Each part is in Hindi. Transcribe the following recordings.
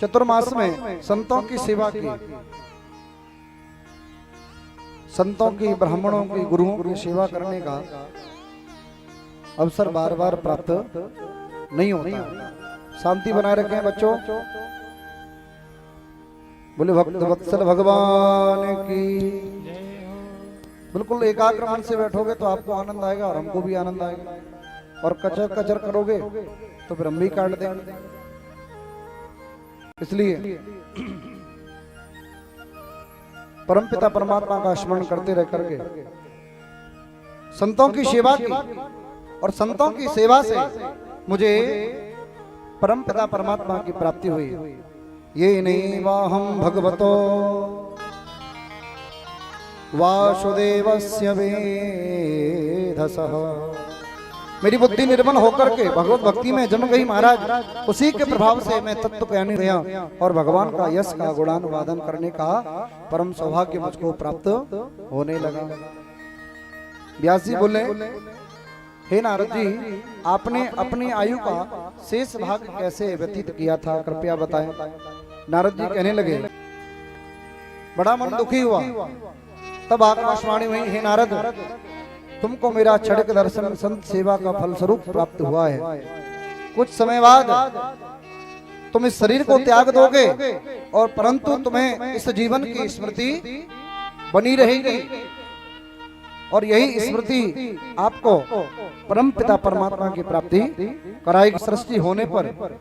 चतुर्मास में संतों की सेवा की, संतों की, ब्राह्मणों की, गुरुओं की सेवा करने का अवसर बार बार प्राप्त नहीं होता। शांति बनाए रखें बच्चों। बोले भक्त वत्सल भगवान की। बिल्कुल एकाग्र मन से बैठोगे तो आपको आनंद आएगा और हमको भी आनंद आएगा, और कचर कचर करोगे तो फिर हम भी काट देंगे। इसलिए परमपिता परमात्मा का स्मरण करते रह करके संतों की सेवा की, और संतों की सेवा से मुझे परमपिता परमात्मा की प्राप्ति हुई। ये नैवाहं भगवतो वासुदेवस्य वेधसः। मेरी बुद्धि निर्मल होकर के भगवत भक्ति में जम गई महाराज। उसी के प्रभाव से मैं तत्व ज्ञानी रहा और भगवान का यश का गुणान वादन करने का परम सौभाग्य मुझको प्राप्त होने लगा। व्यास जी बोले, हे नारद जी, आपने अपनी आयु का शेष भाग कैसे व्यतीत किया था, कृपया बताएं। नारद जी कहने लगे, बड़ा मन दुखी हुआ। तब आकाशवाणी हुई, हे नारद, तुमको मेरा क्षणिक दर्शन संत सेवा का फल स्वरूप प्राप्त हुआ है। कुछ समय बाद तुम इस शरीर को त्याग दोगे, और परंतु तुम्हें इस जीवन की स्मृति बनी रहेगी, और यही स्मृति आपको परम पिता परमात्मा की प्राप्ति कराएगी। सृष्टि होने पर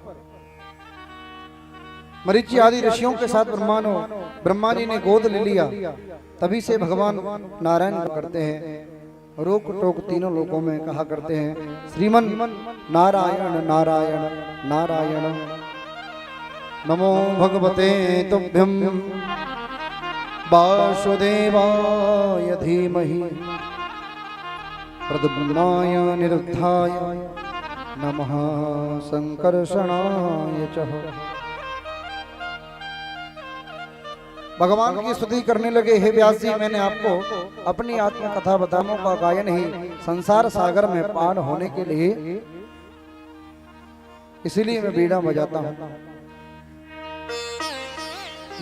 मरीचि आदि ऋषियों के साथ ब्रह्मा जी ने गोद ले लिया। तभी से भगवान नारायण करते हैं, रोक टोक तीनों लोकों में कहा करते हैं, श्रीमन नारायण नारायण नारायण, नमो भगवते तुभ्यं वासुदेवाय धीमहि प्रद्युम्नाय निरुद्धाय नमः संकर्षणाय च। भगवान की स्तुति करने लगे, हे व्यास जी, मैंने आपको अपनी आत्म कथा बताओं का गायन ही संसार सागर में पार होने के लिए, इसीलिए मैं बीड़ा बजाता हूं।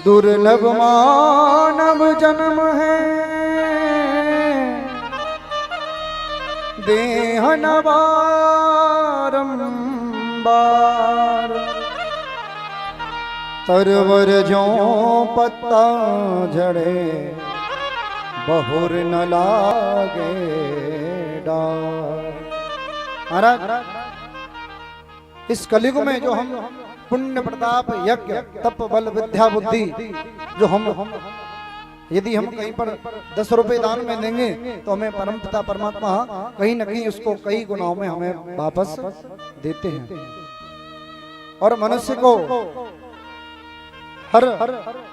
दुर्लभ मानव जन्म है, देह न बारंबार, तरवर जो पत्ता झड़े बहुर न लागे डार। महाराज, इस कलयुग में जो हम पुण्य प्रताप यज्ञ तप बल विद्या बुद्धि जो हम यदि हम कहीं पर 10 रुपए दान में देंगे तो हमें परमपिता परमात्मा कहीं न कहीं उसको कई गुनाहों में हमें वापस देते हैं। और मनुष्य को, हर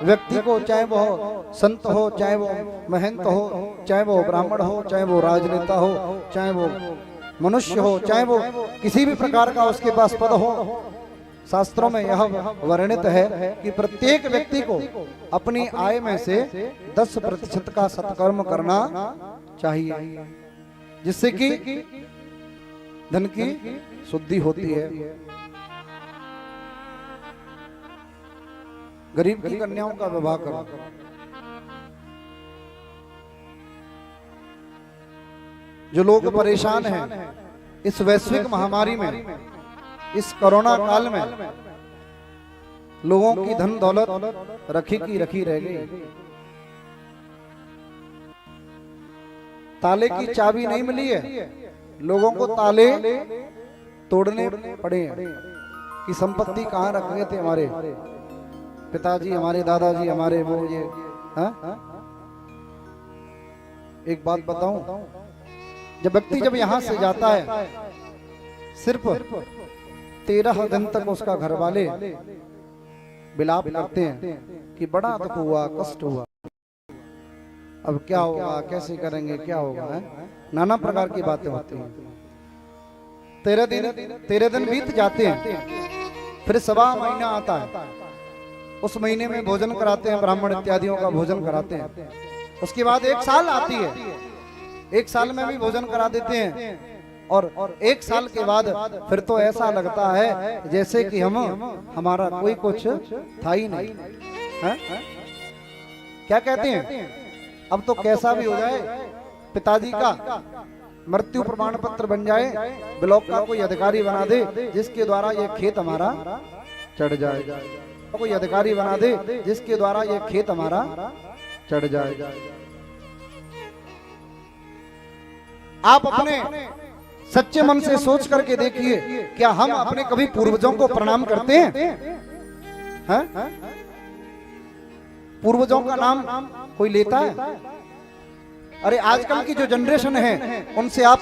व्यक्ति को, चाहे वो संत हो, चाहे वो महंत हो, चाहे वो ब्राह्मण हो, चाहे वो राजनेता हो, चाहे वो मनुष्य हो, चाहे वो किसी भी प्रकार का उसके पास पद हो, शास्त्रों में यह वर्णित है कि प्रत्येक व्यक्ति को अपनी आय में से 10% का सत्कर्म करना चाहिए, जिससे कि धन की शुद्धि होती है। गरीब की कन्याओं का विवाह करो। जो लोग परेशान हैं इस वैश्विक महामारी में, इस कोरोना काल में, लोगों की धन दौलत रखी की रखी रह गई। ताले की चाबी नहीं मिली है, लोगों को ताले तोड़ने पड़े हैं कि संपत्ति कहाँ रख गए थे हमारे पिताजी, हमारे दादाजी, हमारे वो ये। एक बात बताऊं, जब व्यक्ति जब यहां से जाता है, सिर्फ 13 दिन तक उसका घर वाले विलाप करते हैं कि बड़ा दुख हुआ, कष्ट हुआ, अब क्या होगा, कैसे करेंगे, क्या होगा, नाना प्रकार की बातें होती हैं। 13 दिन बीत जाते हैं, फिर सवा महीना आता है। उस महीने में भोजन कराते हैं, ब्राह्मण इत्यादियों का भोजन कराते हैं। उसके बाद 1 साल आती है, 1 साल में भी भोजन करा देते हैं। और एक साल के बाद फिर तो ऐसा लगता है जैसे कि हमारा कोई कुछ था ही नहीं है? क्या कहते हैं, अब तो कैसा भी हो जाए, पिताजी का मृत्यु प्रमाण पत्र बन जाए, ब्लॉक का कोई अधिकारी बना दे जिसके द्वारा ये खेत हमारा चढ़ जाए, कोई अधिकारी बना दे जिसके द्वारा ये खेत हमारा चढ़ जाए। आप अपने सच्चे मन से सोच करके देखिए, क्या हम अपने कभी पूर्वजों को प्रणाम करते हैं? पूर्वजों का नाम कोई लेता है? अरे आजकल की जो जनरेशन है उनसे आप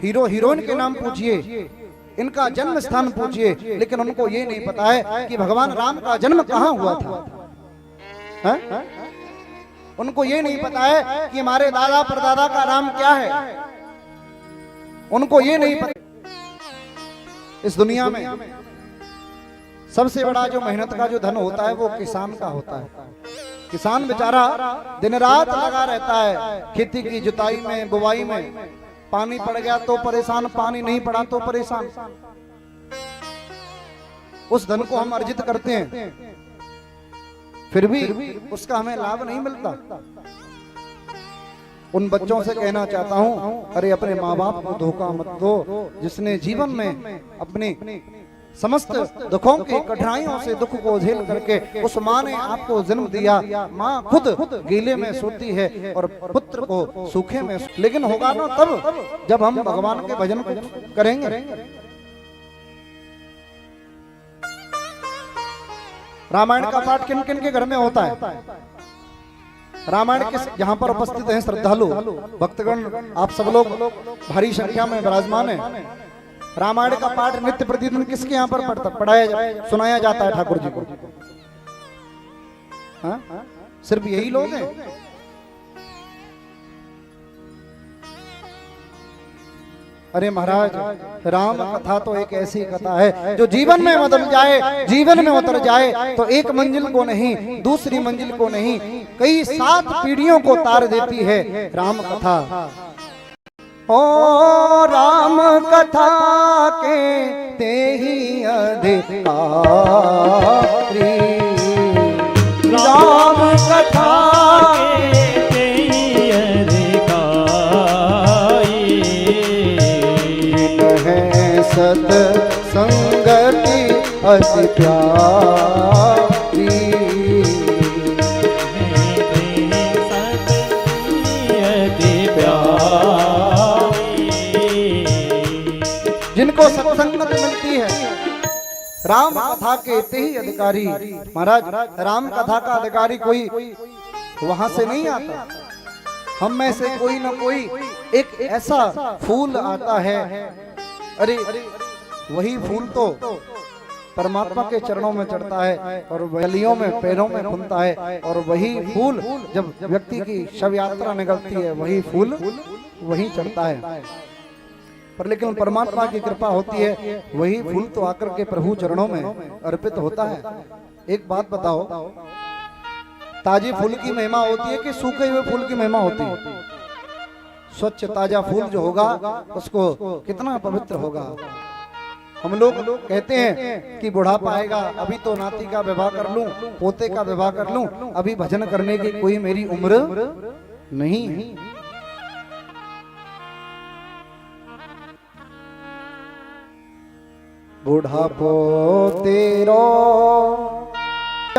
हीरो हीरोइन के नाम पूछिए, इनका जन्म स्थान पूछिए, लेकिन उनको ये नहीं पता है कि भगवान राम का जन्म कहाँ हुआ था। है? उनको ये नहीं पता है कि हमारे दादा परदादा का नाम क्या है। उनको ये नहीं पता इस दुनिया में सबसे बड़ा जो मेहनत का जो धन होता है वो किसान का होता है। किसान बेचारा दिन रात लगा रहता है खेती की जुताई में, बुवाई में। पानी पड़ गया तो परेशान, पानी नहीं पड़ा तो परेशान। उस धन को हम अर्जित करते हैं, फिर भी उसका हमें लाभ नहीं मिलता। उन बच्चों से कहना चाहता हूं, अरे अपने माँ बाप को धोखा मत दो, जिसने जीवन में अपने समस्त दुखों की कठिनाइयों से दुख को झेल करके उस माँ ने आपको जन्म दिया। माँ खुद गीले में सोती है और पुत्र को सूखे में, लेकिन होगा ना तब जब हम भगवान के भजन करेंगे। रामायण का पाठ किन किन के घर में होता है? रामायण के यहाँ पर उपस्थित हैं श्रद्धालु भक्तगण, आप सब लोग भारी संख्या में विराजमान हैं। रामायण का पाठ नित्य प्रतिदिन किसके यहाँ पर पढ़ाया सुनाया जाता है? ठाकुर जी को। हाँ? सिर्फ यही लोग हैं? अरे महाराज, राम कथा तो एक ऐसी कथा है जो जीवन में बदल जाए, जीवन में उतर जाए तो एक मंजिल को नहीं, दूसरी मंजिल को नहीं, कई 7 पीढ़ियों को तार देती है राम कथा। ओ राम कथा के ते ही अधिकारी, राम कथा के ते ही अधिकारी, सत संगति अति प्यारी, जिनको सत्संगत मिलती है राम कथा के ते ही अधिकारी। महाराज, राम कथा का अधिकारी कोई वहां से नहीं आता, हम में से कोई ना कोई एक ऐसा फूल आता है। अरे वही फूल तो परमात्मा के चरणों में चढ़ता है और गलियों में पैरों में फूलता है, और वही फूल जब व्यक्ति की शव यात्रा निकलती है वही फूल वहीं चढ़ता है। पर लेकिन परमात्मा की कृपा होती है, वही फूल तो आकर के प्रभु चरणों में अर्पित होता है। एक बात बताओ, ताजे फूल की महिमा होती है कि सूखे हुए फूल की महिमा होती है? स्वच्छ ताजा फूल जो होगा उसको कितना पवित्र होगा। हम लोग कहते हैं कि बुढ़ापा आएगा, अभी तो नाती का विवाह कर लूं, पोते का विवाह कर लूं, अभी भजन करने की कोई मेरी उम्र नहीं है। बुढ़ापो तेरो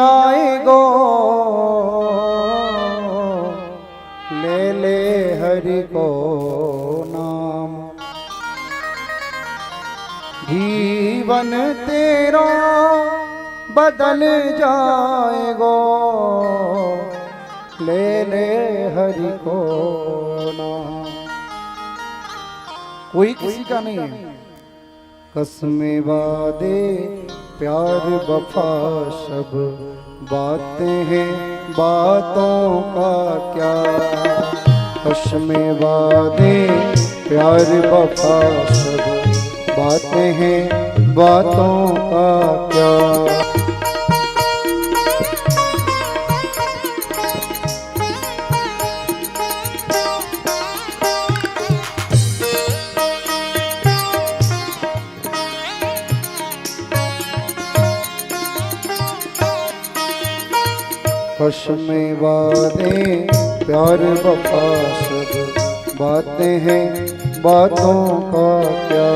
आएगो, ले ले हरि को नाम, जीवन तेरा बदल जाएगो, ले ले हरि को नाम। कोई किसी का नहीं है। कसमे वादे प्यार वफा सब बातें हैं, बातों का क्या। कसमे वादे प्यार वफा सब बातें हैं, बातों का क्या। वश में वादे प्यार वफा सब बातें हैं बातों का क्या।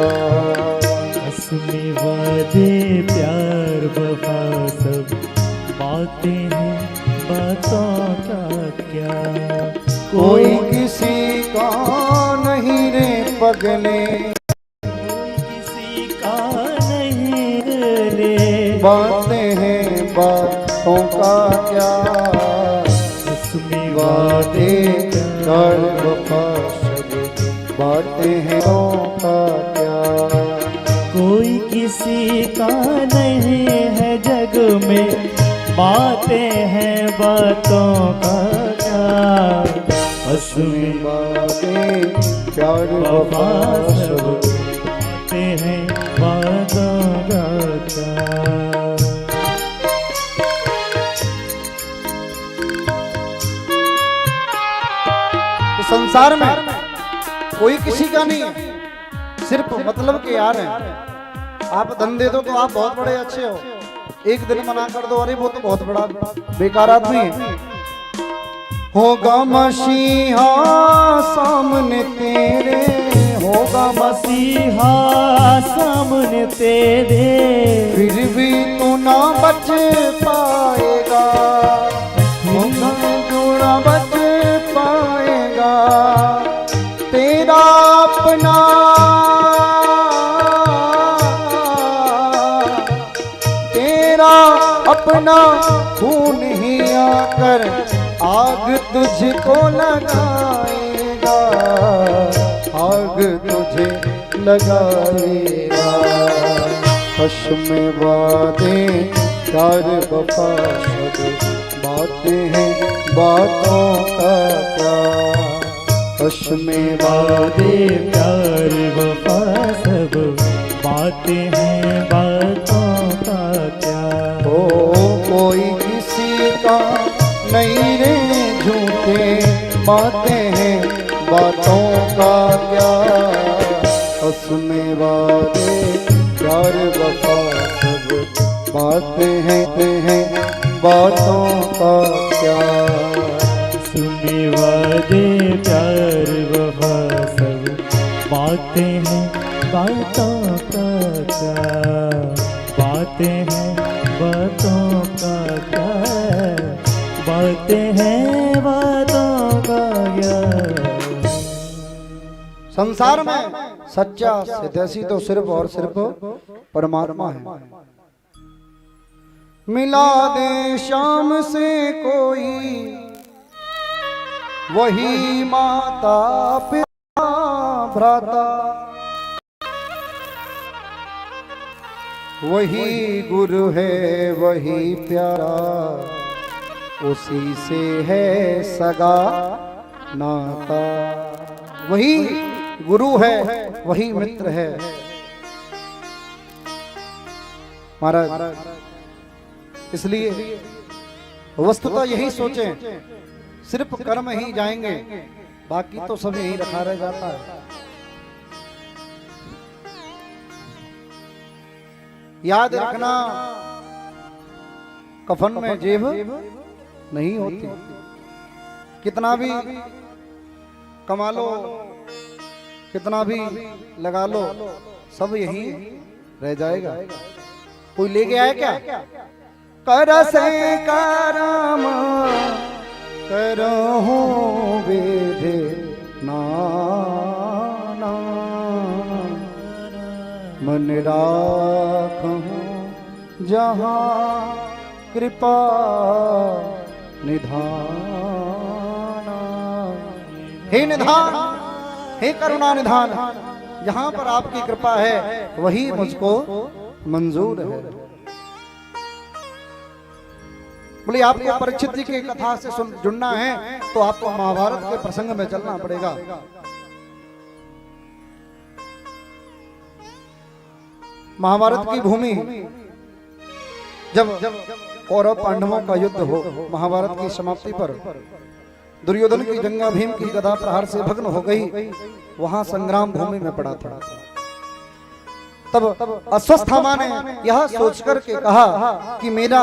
बस में वादे प्यार वफा सब बातें हैं बातों का क्या। कोई किसी का नहीं रे पगले, किसी का नहीं रे, बातें हैं बातों का क्या। उसमें वादे प्यार वफा सब बातें हैं बातों का क्या। कोई किसी का नहीं है जग में बातें हैं बातों का क्या। उसमें बातें प्यार वफा सब बातें हैं बातों का क्या। संसार में कोई किसी का नहीं है, सिर्फ मतलब के यार हैं। आप धन दे दो तो आप बहुत बड़े अच्छे हो, एक दिन मना कर दो अरे वो तो बहुत बड़ा बेकार आदमी है। होगा मसीहा सामने तेरे, होगा मसीहा सामने तेरे, फिर भी तू ना बच पाएगा, तू ना बच पाएगा। तेरा अपना अपना खून ही आकर आग तुझको लगाएगा, आग तुझे लगाएगा। हश में वादे प्यार वफा सब बातें हैं बातों का क्या। हश में वादे प्यार वफा सब बातें हैं बातों का क्या। कोई किसी का नहीं रे झूठे बातें हैं बातों का क्या। उसमें वादे प्यार वफा सब बातें हैं बातों का क्या। उसमें वादे प्यार वफा सब बातें हैं बातों का क्या। बातें हैं बातों का क्या, बातें हैं बातों का क्या। संसार में सच्चा सिद्धेशी तो सिर्फ और सिर्फ परमात्मा है। मिला दे शाम से कोई वही माता पिता भ्राता, वही गुरु है वही प्यारा, उसी से है सगा नाता। वही गुरु है वही मित्र है। महाराज इसलिए वस्तुतः यही सोचें, सिर्फ कर्म ही जाएंगे, बाकी तो सब यही रखा रह जाता है। याद रखना कफन में जेब नहीं होती, कितना भी कमा लो कितना भी लगा लो सब यही रह जाएगा। कोई ले गया है क्या। कर से करम करहूं वेदे नाना, मन राखूं जहाँ कृपा निधाना। हे निधान, हे करुणा निधान, जहाँ पर आपकी कृपा है वही मुझको मंजूर है। बोले आपको परीक्षित जी की कथा से जुड़ना है तो आपको महाभारत के प्रसंग में चलना पड़ेगा। महाभारत की भूमि जब कौरव पांडवों का युद्ध हो, महाभारत की समाप्ति पर दुर्योधन की जंगा भीम की गदा प्रहार से भग्न हो गई, वहां संग्राम भूमि में पड़ा था। तब अश्वत्थामा ने यह सोचकर के कहा कि मेरा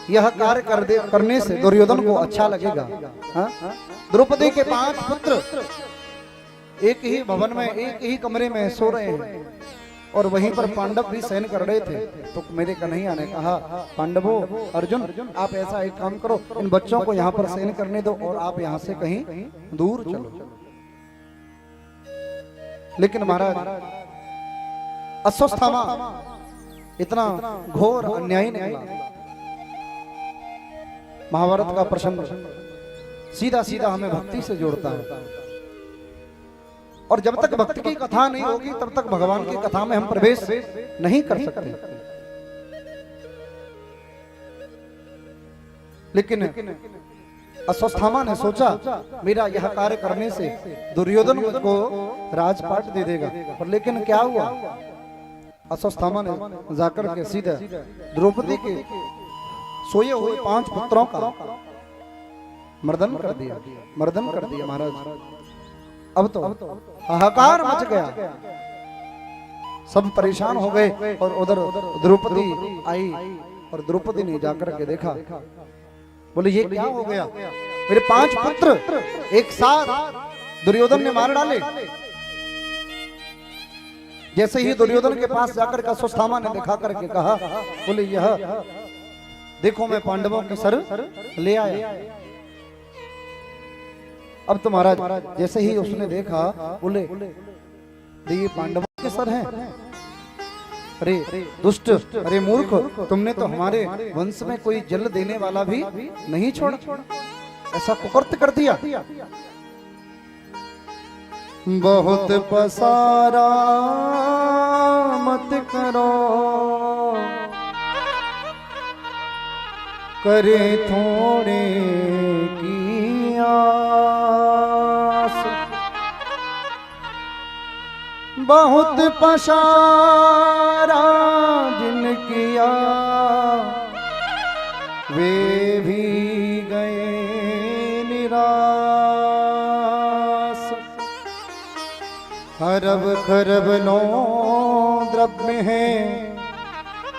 यह कार्य करने से दुर्योधन को अच्छा लगेगा। हाँ? द्रौपदी के 5 पुत्र एक ही भवन में, एक ही कमरे में सो रहे हैं और वहीं पर पांडव भी शयन कर रहे थे। तो मेरे कन्हैया ने कहा, पांडवों, अर्जुन, आप ऐसा एक काम करो, इन बच्चों को यहाँ पर शयन करने दो और आप यहाँ से कहीं दूर चलो। लेकिन महाराज अश्वत्थामा इतना घोर अन्यायी निकला। महाभारत का प्रसंग सीधा सीधा हमें भक्ति से जोड़ता है, और जब तक भक्ति की कथा नहीं होगी तब तक भगवान की कथा में हम प्रवेश नहीं कर सकते। लेकिन अश्वत्थामा ने सोचा, मेरा यह कार्य करने से दुर्योधन मुझको राजपाट दे देगा। पर लेकिन क्या हुआ, अश्वत्थामा ने जाकर के सीधे द्रौपदी के सोए हुए 5 पुत्रों का मर्दन कर दिया, मर्दन कर दिया। महाराज अब तो हाहाकार मच गया, सब परेशान हो गए। और उधर द्रौपदी आई और द्रौपदी ने जाकर के देखा, बोले ये क्या हो गया, मेरे 5 पुत्र एक साथ दुर्योधन ने मार डाले। जैसे ही दुर्योधन के पास जाकर के अश्वत्थामा ने दिखा करके कहा, बोले यह देखो मैं पांडवों के सर ले आया। अब तो महाराज जैसे ही उसने देखा, बोले ये पांडवों के सर हैं। अरे दुष्ट, अरे मूर्ख, तुमने तो हमारे वंश में कोई जल देने वाला भी नहीं छोड़ा, ऐसा कुकृत्य कर दिया। बहुत पसारा मत करो, करे थोड़े की आस, बहुत पसारा जिन किया वे भी गए निराश। हरब खरब नो द्रव्य है,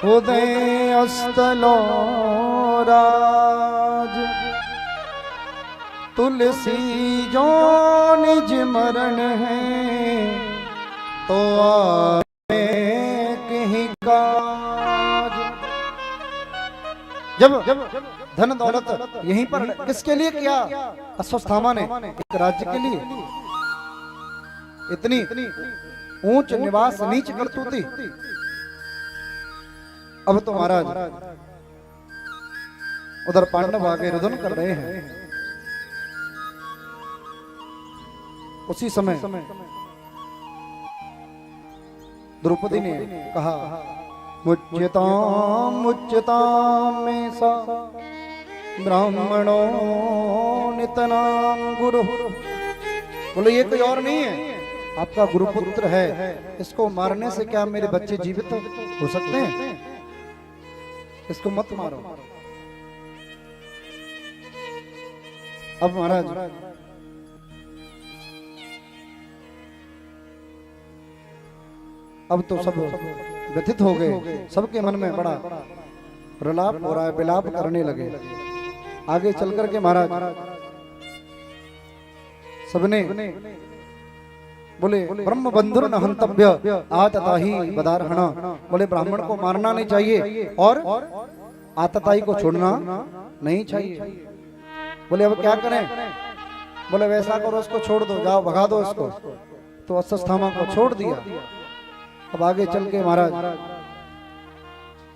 उदय अस्तलो राज, तुलसी जो निज मरण है, तो आवे कहीं काज। जब धन दौलत यहीं पर किसके लिए किया अश्वत्थामा ने, एक राज्य के लिए। इतनी ऊंच निवास नीच करतूती। अब तो महाराज उधर पांडव आगे रुदन कर रहे हैं। उसी समय द्रौपदी ने कहा, मुच्यताम मुच्यताम में सा ब्राह्मणों नितनाम गुरु। बोले ये कोई और नहीं है, आपका गुरुपुत्र है, इसको मारने से क्या मेरे बच्चे जीवित हो सकते हैं, इसको मत मारो। अब महाराज अब तो सब व्यथित हो गए, सबके मन में बड़ा प्रलाप हो रहा है, विलाप करने लगे। आगे चल करके महाराज सबने बोले, ब्रह्म बंधुर न हंतव्य आतताही बदारहणा। बोले ब्राह्मण को मारना नहीं चाहिए और आतताई को छोड़ना नहीं चाहिए। बोले अब क्या करें, बोले वैसा करो, उसको छोड़ दो, जाओ भगा दो इसको। तो अश्वत्थामा को छोड़ दिया। अब आगे चल के महाराज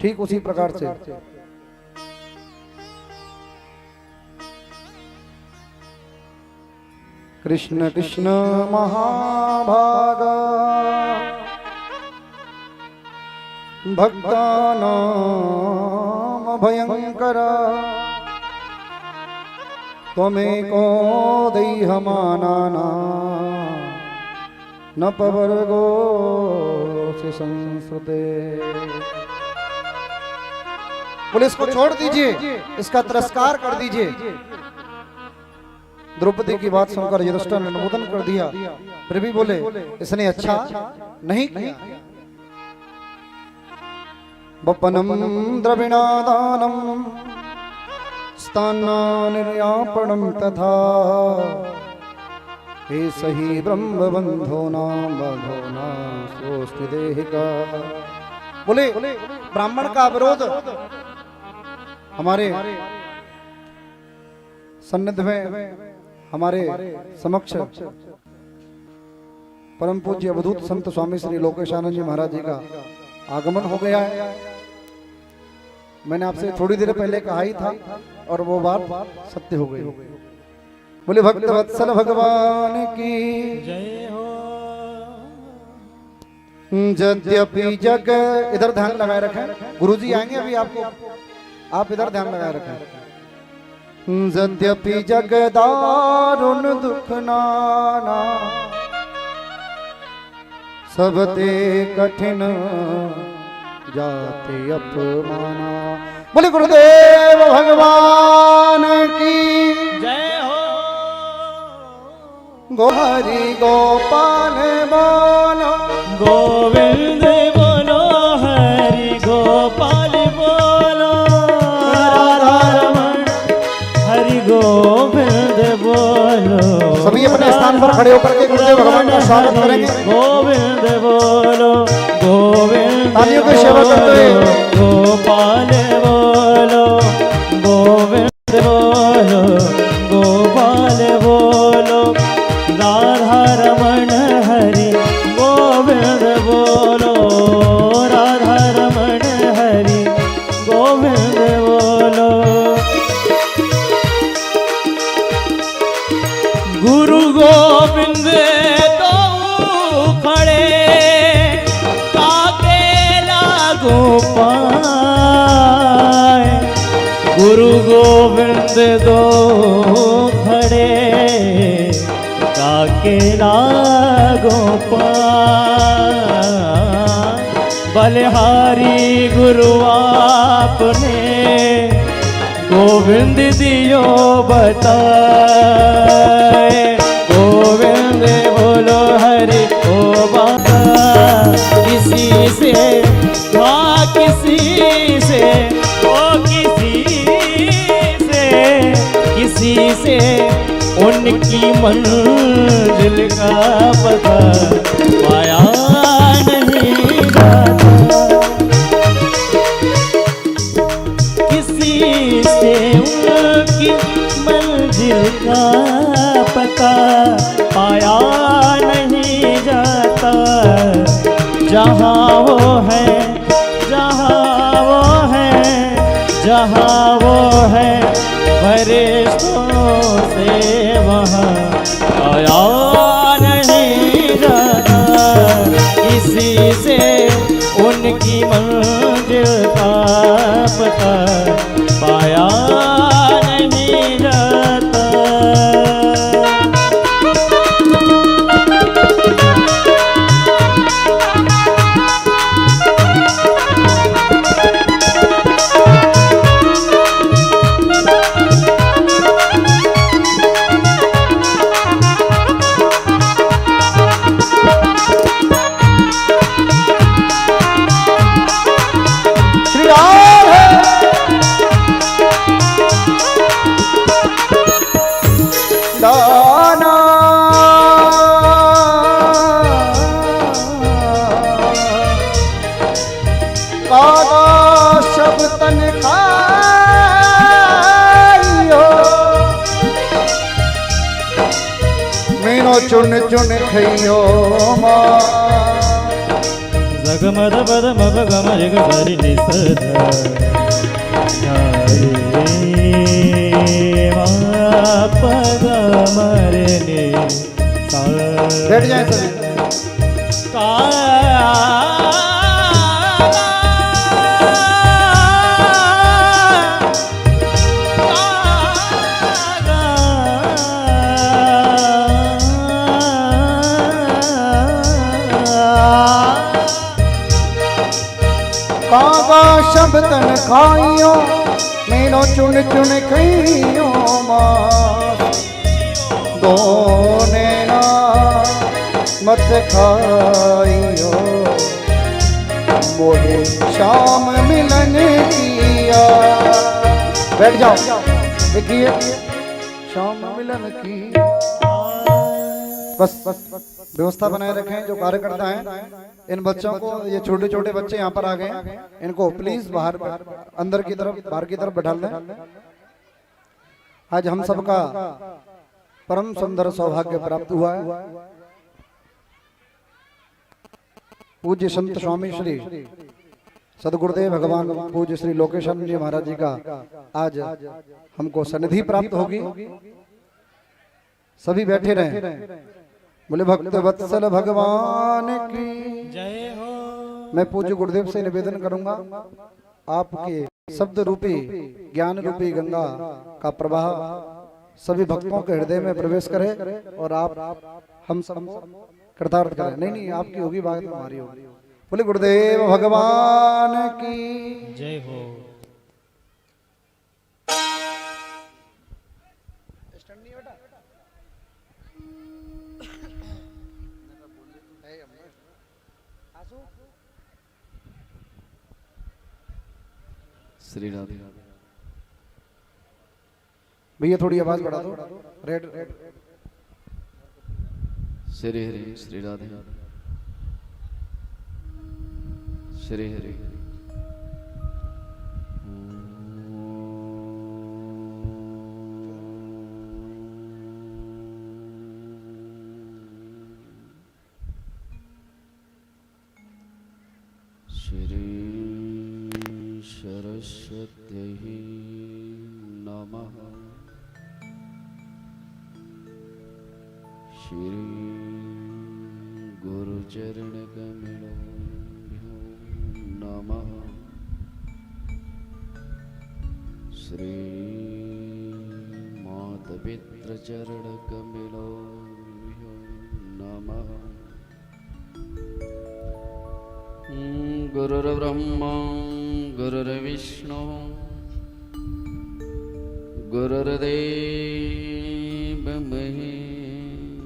ठीक उसी प्रकार से कृष्ण कृष्ण महाभागा भक्तानां भयंकरा, त्वमेको दैहमानाना न पवर्गो से संस्कृते। बोले इसको छोड़ दीजिए, इसका तिरस्कार कर दीजिए। द्रौपदी की बात सुनकर युधिष्ठिर ने अनुमोदन कर दिया, फिर भी बोले इसने अच्छा नहीं किया। वपनम द्रविणादानम स्थानानिर्यापणं तथा हे सही ब्रह्म बंधो नाम बंधो नाम सोस्ति देहिका। बोले ब्राह्मण का विरोध हमारे सन्निध में हमारे समक्ष परम पूज्य अवधूत संत स्वामी श्री लोकेशानंद जी महाराज जी का आगमन हो गया है। मैंने आपसे थोड़ी देर पहले कहा ही था और वो बात सत्य हो गई। बोले भक्त वत्सल भगवान की जय हो। यद्यपि जग, इधर ध्यान लगाए रखें, गुरुजी आएंगे अभी आपको, आप इधर ध्यान लगाए रखें। यद्यपि जग दारुण दुख नाना सबते कठिन जाते अपमाना। बोले गुरुदेव भगवान की जय हो। गोहरी गोपाल बोलो गोविंद बोलो, हरि गोपाल बोलो, राधा रमण हरि गोविंद बोलो। सभी अपने स्थान पर खड़े होकर के गुरुदेव भगवान का स्वागत करेंगे। गोविंद बोलो, गोविंद तालियों की सेवा करते हुए गोपाल बोलो, गोविंद बोलो, गोपाल बोलो, राधा रमण हरि गोविंद बोलो, राधा रमण हरि गोविंद बोलो। गुरु गोविंद तो खड़े काके लागो पाए, गुरु गोविंद दो खड़े काके लागो पाए। बलिहारी गुरु आपने गोविंद दियो बताए। गोविंद बोलो हरि ओ बाबा, किसी से किसी से ओ किसी से उनकी मंजिल का पता पाया नहीं जाता। किसी से उनकी मंजिल का पता पाया नहीं जाता। जहाँ वो है, जहाँ वो है, जहाँ वो है फरिश्तों से वहाँ आया नहीं जाता। किसी से उनकी मंजिल का पता पाया नहीं जाता। चुन चुन खइयो जगमद पद मग गम ग सरि नि सद पद मरे नि बैठ जाए सभी। कागा शब्द तन खाइयो मेनो चुन चुन खइयो दोने ना मत खाइयो मोहे शाम मिलन किया। बैठ जाओ। देखिए शाम मिलन की बस व्यवस्था बनाए रखें। जो कार्यकर्ता हैं इन बच्चों को, ये छोटे छोटे बच्चे यहाँ पर आ गए हैं, इनको प्लीज बाहर अंदर की तरफ बाहर की तरफ बैठा दें। आज हम सबका परम सुंदर सौभाग्य प्राप्त हुआ है। पूज्य संत स्वामी श्री सदगुरुदेव भगवान पूज्य श्री लोकेशन जी महाराज जी का आज हमको सनिधि प्राप्त होगी। सभी बैठे रहे। बोले भक्त वत्सल भगवान की जय हो। मैं पूज्य गुरुदेव से निवेदन करूंगा, आपके शब्द रूपी ज्ञान रूपी गंगा का प्रवाह सभी भक्तों के हृदय में प्रवेश करे और आप हम सब कृतार्थ करें। नहीं नहीं, आपकी होगी बात, हमारी होगी। बोले गुरुदेव भगवान की जय हो। श्री राधे। भैया थोड़ी आवाज बढ़ा दो। रेड श्री हरि श्री राधे। श्री हरि। श्री सरस्वती नमः। श्री गुरुचरण कमलो नमः। श्री मातपित्र चरण कमलो नमः। गुरुर्ब्रह्मा गुरुर्विष्णु गुरुर्देव महेश्वर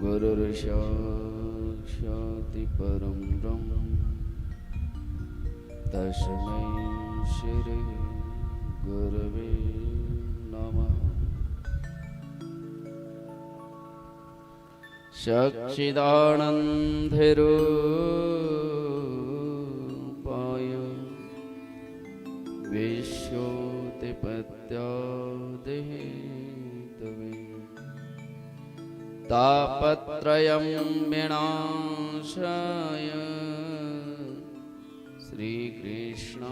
गुरुर्साक्षात् परं ब्रह्म तस्मै श्री गुरवे नमः। सच्चिदानन्दरूपाय विश्वोत्पत्त्यादिहेतवे तापत्रयं विनाशाय श्रीकृष्णाय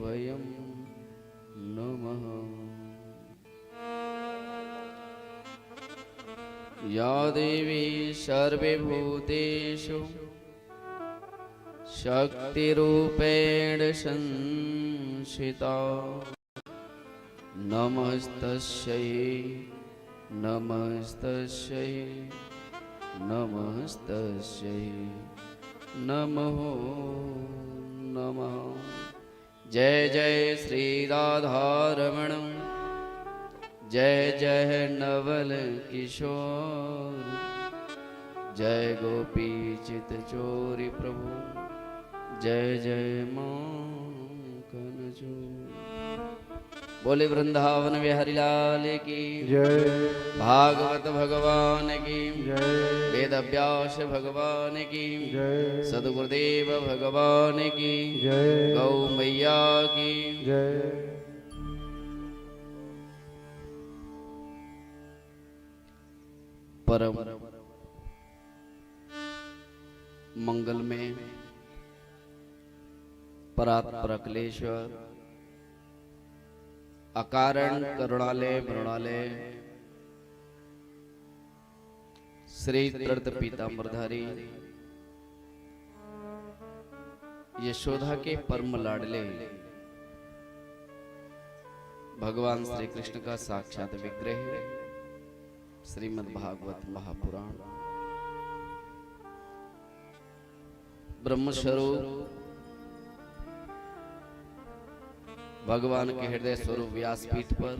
वयं नमः। या देवी सर्वभूतेषु शक्तिरूपेण संस्थिता नमस्तस्यै नमस्तस्यै नमस्तस्यै नमो नमः। जय जय श्री राधारमण जय जय नवल किशोर जय गोपी चित चोरी प्रभु जय जय माखन चोर। बोले वृंदावन बिहारी लाल की जय, भागवत भगवान की जय, वेद व्यास भगवान की जय, सदगुरुदेव भगवान की जय, गौ मैया की जय। परम मंगल में परात्पर अखिलेश्वर अकारण करुणालय मृणालय श्री तीर्थ पीताम्बरधारी यशोदा के परम लाडले भगवान श्री कृष्ण का साक्षात विग्रह श्रीमद् भागवत महापुराण ब्रह्मस्वरूप भगवान के हृदय स्वरूप व्यासपीठ पर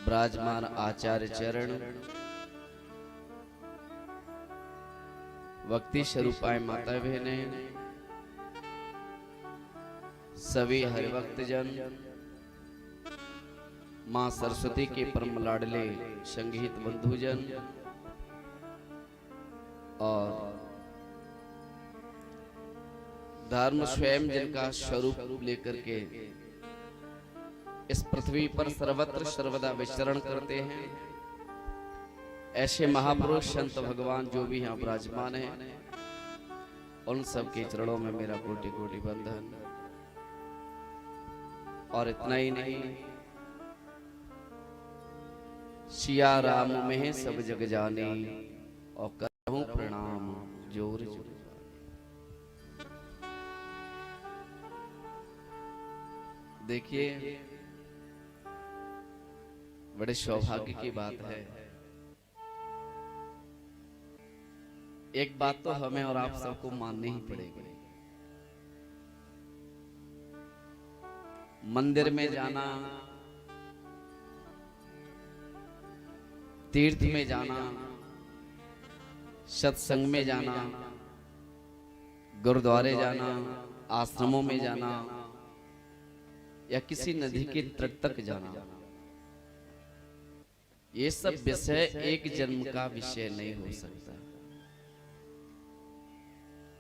विराजमान आचार्य चरण भक्ति स्वरूपाय माता बहने सभी हरिभक्त जन, मां सरस्वती के परम लाडले संगीत बंधुजन और धर्म स्वयं जिनका स्वरूप लेकर के इस पृथ्वी पर सर्वत्र सर्वदा विचरण करते हैं, ऐसे महापुरुष संत भगवान जो भी यहाँ विराजमान हैं, उन सब के चरणों में मेरा कोटि कोटि बंधन। और इतना ही नहीं, सिया राम में सब जग जाने और करहूं प्रणाम जोर जोर। देखिए, बड़े सौभाग्य की बात है। एक बात तो हमें और आप सबको माननी ही पड़ेगी, मंदिर में जाना, तीर्थ में जाना, सत्संग में जाना, गुरुद्वारे जाना, आश्रमों में जाना या किसी नदी के तट तक जाना, ये सब विषय एक जन्म का विषय नहीं हो सकता,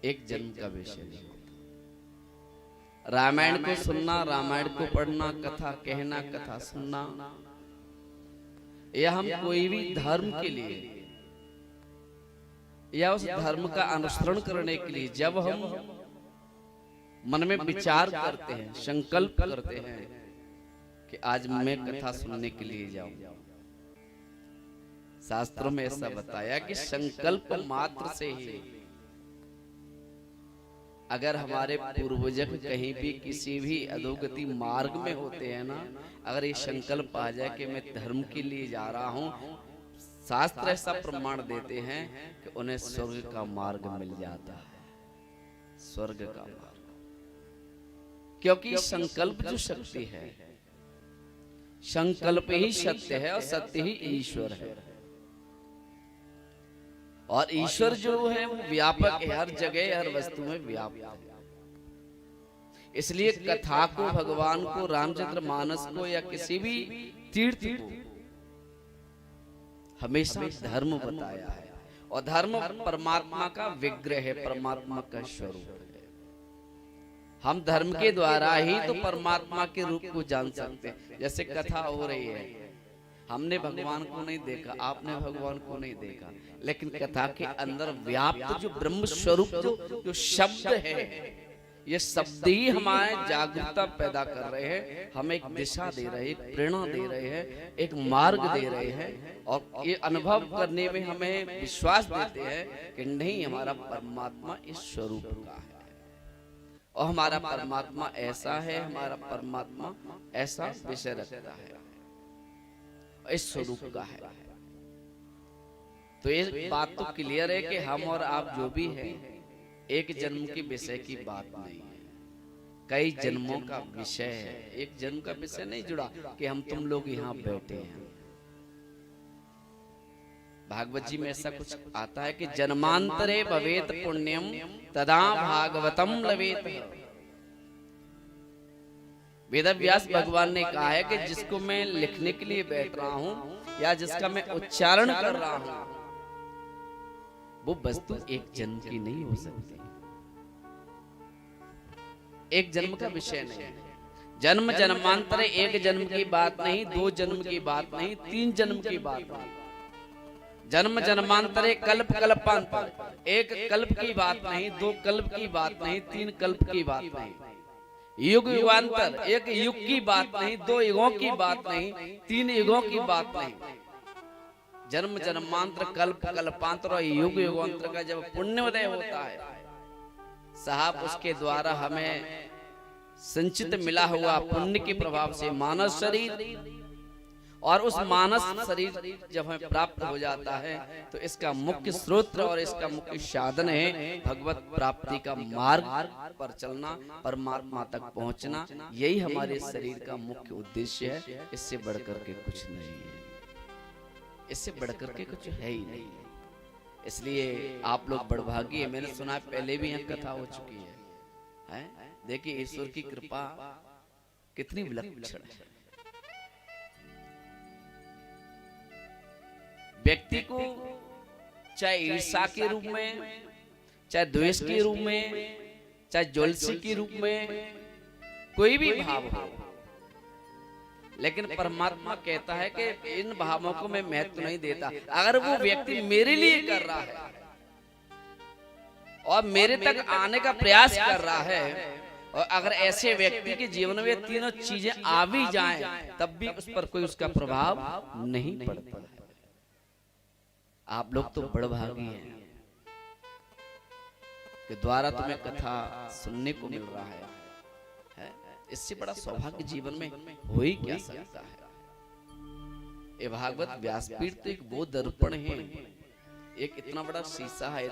एक जन्म का विषय नहीं होता। रामायण को सुनना, रामायण को पढ़ना, कथा कहना, कथा सुनना, या हम कोई भी धर्म के लिए या उस धर्म का अनुसरण करने के लिए जब हम मन में विचार करते हैं, संकल्प करते हैं कि आज मैं कथा सुनने के लिए जाऊं, शास्त्रों में ऐसा बताया कि संकल्प मात्र से ही अगर हमारे पूर्वज कहीं भी किसी भी अधोगति मार्ग में होते हैं ना, अगर ये संकल्प आ जाए कि मैं धर्म के लिए जा रहा हूं, शास्त्र ऐसा प्रमाण देते हैं कि उन्हें स्वर्ग का मार्ग मिल जाता है, स्वर्ग का मार्ग। क्योंकि संकल्प जो शक्ति है, संकल्प ही सत्य है और सत्य ही ईश्वर है। और ईश्वर जो है वो व्यापक है, हर जगह हर वस्तु में व्यापक है। इसलिए कथा को, भगवान को, रामचंद्र मानस को या किसी भी तीर्थ को हमेशा धर्म बताया है। और धर्म परमात्मा का विग्रह है, परमात्मा का स्वरूप है। हम धर्म के द्वारा ही तो परमात्मा के रूप को जान सकते हैं। जैसे कथा हो रही है, हमने भगवान को नहीं देखा, आपने भगवान को नहीं देखा, लेकिन कथा के अंदर व्याप्त जो ब्रह्म स्वरूप जो शब्द है, ये शब्द ही हमारे जागरूकता पैदा कर रहे हैं, हमें एक दिशा दे रहे हैं, एक प्रेरणा दे रहे हैं, एक मार्ग दे रहे हैं। और ये अनुभव करने में हमें विश्वास देते हैं कि नहीं, हमारा परमात्मा इस स्वरूप का है और हमारा परमात्मा ऐसा है, हमारा परमात्मा ऐसा विषय रखता है, इस स्वरूप का है। तो ये बात तो क्लियर है कि हम और आप जो भी हैं, एक जन्म के विषय की बात नहीं है, कई जन्मों का विषय है। एक जन्म का विषय नहीं जुड़ा कि हम तुम लोग यहाँ बैठे हैं। भागवत जी में ऐसा कुछ आता है कि जन्मांतरे भवेत पुण्यम तदा भागवतम लवेत। वेदव्यास भगवान ने कहा है कि जिसको मैं लिखने के लिए बैठ रहा हूं या जिसका मैं उच्चारण कर रहा हूं, वो वस्तु एक जन्म की नहीं हो सकती, एक जन्म का विषय नहीं। जन्म जन्मांतर एक जन्म की बात नहीं, दो जन्म की बात नहीं, तीन जन्म की बात नहीं। जन्म जन्मांतरे कल्प कल्पांतर, एक कल्प की बात नहीं, दो कल्प की बात नहीं, तीन कल्प की बात नहीं। युग युगांतर, एक युग की बात नहीं, दो युगों की बात नहीं, तीन युगों की बात नहीं। जन्म जन्मांतर, कल्प कल्पांतर और युग युगांतर का जब पुण्योदय होता है साहब, उसके द्वारा हमें संचित मिला हुआ पुण्य के प्रभाव से मानस शरीर, और उस मानस शरीर जब हमें प्राप्त हो जाता है तो इसका मुख्य स्रोत और इसका मुख्य साधन है भगवत प्राप्ति का मार्ग पर चलना, परमात्मा तक पहुंचना। यही हमारे शरीर का मुख्य उद्देश्य है, इससे बढ़कर के कुछ नहीं है, इससे बढ़कर के कुछ है ही नहीं। इसलिए आप लोग बड़भागी है। मैंने सुना है पहले भी यहाँ कथा हो चुकी है? देखिए ईश्वर की कृपा कितनी विलक्षण है। व्यक्ति को चाहे ईर्ष्या के रूप में, चाहे द्वेष के रूप में, चाहे ज्वलसी के रूप में कोई भी भाव हो, लेकिन परमात्मा कहता है कि इन भावों को मैं महत्व नहीं देता। अगर वो व्यक्ति मेरे लिए कर रहा है और मेरे तक आने का प्रयास कर रहा है, और अगर ऐसे व्यक्ति के जीवन में तीनों चीजें आ भी जाएं, तब भी उस पर कोई उसका प्रभाव नहीं पड़ता। आप लोग तो बड़भागी हैं कि द्वारा तुम्हें कथा सुनने को मिल रहा है। इससे बड़ा सौभाग्य जीवन में हो ही क्या सकता है। ये भागवत व्यासपीठ तो एक वो दर्पण है, एक इतना बड़ा शीशा है।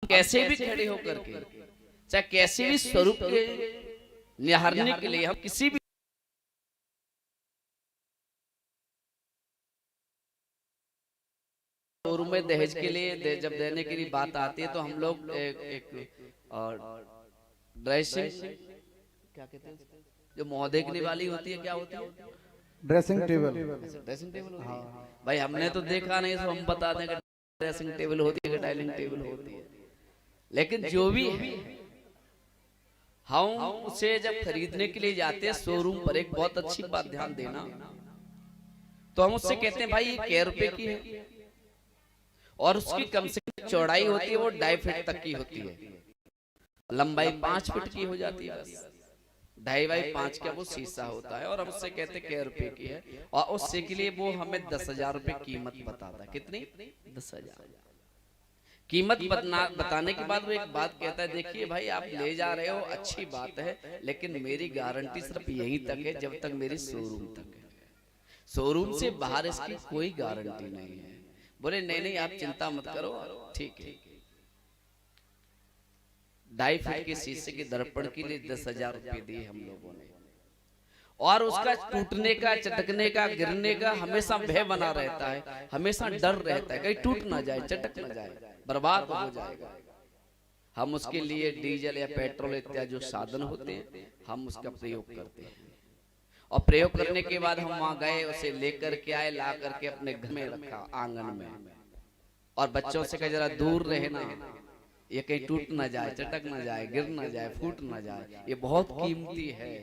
कैसे भी खड़े होकर के, चाहे कैसे भी स्वरूप के निहारने के लिए हम किसी भी शोरूम में दहेज के लिए जब देने के लिए बात आती है, तो हम लोग एक और ड्रेसिंग क्या कहते हैं, जो मुंह देखने वाली होती है, क्या होती है, ड्रेसिंग टेबल। ड्रेसिंग टेबल होती है। भाई हमने तो देखा नहीं, तो हम बता दें कि ड्रेसिंग टेबल होती है, डाइनिंग टेबल होती है। लेकिन जो भी है, हम उसे जब खरीदने के लिए जाते हैं शोरूम पर, एक बहुत अच्छी बात ध्यान देना, तो हम उससे कहते हैं भाई ये क्या रुपए की है, और उसकी कम से कम चौड़ाई होती है वो 2.5 फीट तक की होती है, लंबाई 5 फीट की हो जाती है, बस 2.5 बाई 5 का वो शीशा होता है। और हम उससे कहते हैं क्या रुपए की है, और उससे के लिए वो हमें 10,000 रुपए कीमत बताता है। कितनी? 10,000 कीमत बताने के बाद वो एक बात कहता है, देखिए भाई आप ले जा रहे हो अच्छी बात है, लेकिन मेरी गारंटी सिर्फ यहीं तक है जब तक मेरी शोरूम तक है, शोरूम से बाहर इसकी कोई गारंटी नहीं है। बोले नहीं नहीं आप चिंता मत करो, ठीक है। 2.5 फीट के शीशे के दर्पण के लिए 10,000 रुपए दिए हम लोगों ने, और उसका टूटने का, चटकने का, गिरने का हमेशा भय बना रहता है, हमेशा डर रहता है कहीं टूट ना जाए, चटक ना जाए, बर्बाद हो जाएगा। हम उसके लिए डीजल या पेट्रोल इत्यादि जो साधन होते हैं हम उसका प्रयोग करते हैं, और प्रयोग करने के बाद हम वहां गए, उसे लेकर के आए, ला करके अपने घर में रखा आंगन में, और बच्चों से कहा जरा दूर रहना, ये कहीं टूट ना जाए, चटक ना जाए, गिर ना जाए, फूट ना जाए, ये बहुत कीमती है।